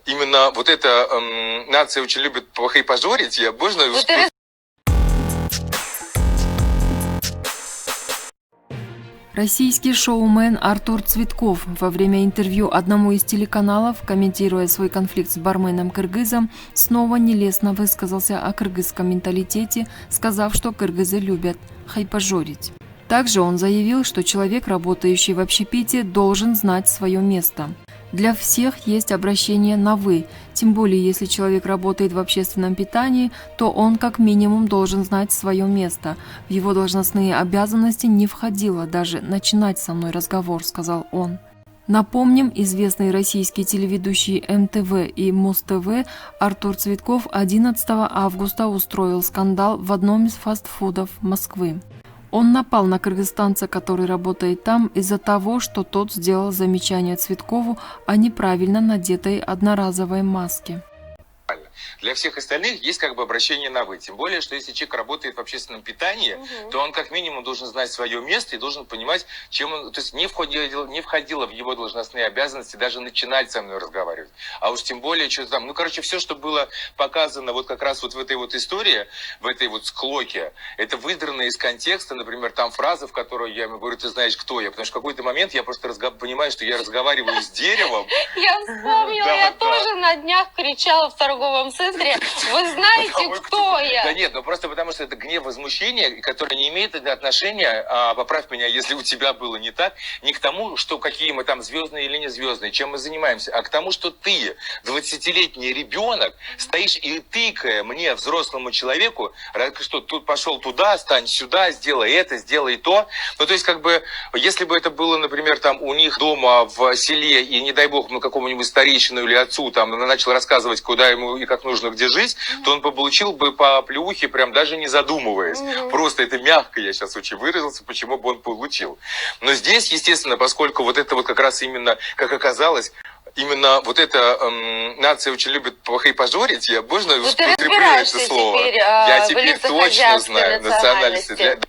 именно вот эта нация очень любит похайпажорить, можно... Российский шоумен Артур Цветков во время интервью одному из телеканалов, комментируя свой конфликт с барменом-кыргызом, снова нелестно высказался о кыргызском менталитете, сказав, что кыргызы любят хайпажорить. Также он заявил, что человек, работающий в общепите, должен знать свое место. Для всех есть обращение на «вы», тем более если человек работает в общественном питании, то он как минимум должен знать свое место. В его должностные обязанности не входило даже начинать со мной разговор, сказал он. Напомним, известный российский телеведущий МТВ и Муз-ТВ Артур Цветков 11 августа устроил скандал в одном из фастфудов Москвы. Он напал на кыргызстанца, который работает там, из-за того, что тот сделал замечание Цветкову о неправильно надетой одноразовой маске. Для всех остальных есть как бы обращение на «вы». Тем более, что если человек работает в общественном питании, то он как минимум должен знать свое место и должен понимать, чем он... То есть не входило в его должностные обязанности даже начинать со мной разговаривать. А уж тем более, что там... все, что было показано вот как раз вот в этой вот истории, в этой вот склоке, это выдрано из контекста, например, там фраза, в которой я ему говорю: ты знаешь, кто я? Потому что в какой-то момент я просто понимаю, что я разговариваю с деревом. Я вспомнила, я тоже на днях кричала в торговом центре: вы знаете, кто я? Да нет, просто потому что это гнев, возмущение, которое не имеет отношения, поправь меня, если у тебя было не так, не к тому, что какие мы там звездные или не звездные, чем мы занимаемся, а к тому, что ты, 20-летний ребенок, стоишь и тыкая мне, взрослому человеку, что тут пошел туда, стань сюда, сделай это, сделай то. Ну, то есть, как бы, если бы это было, например, там у них дома в селе, и, не дай бог, какому-нибудь старейшину или отцу там начал рассказывать, куда ему и как нужно где жить, то он получил бы по плюхе, прям даже не задумываясь. Просто это мягко, я сейчас очень выразился, почему бы он получил. Но здесь, естественно, поскольку вот это вот как раз именно, как оказалось, именно вот эта нация очень любит похайпажорить, можно употреблять это слово? Я теперь точно знаю национальности.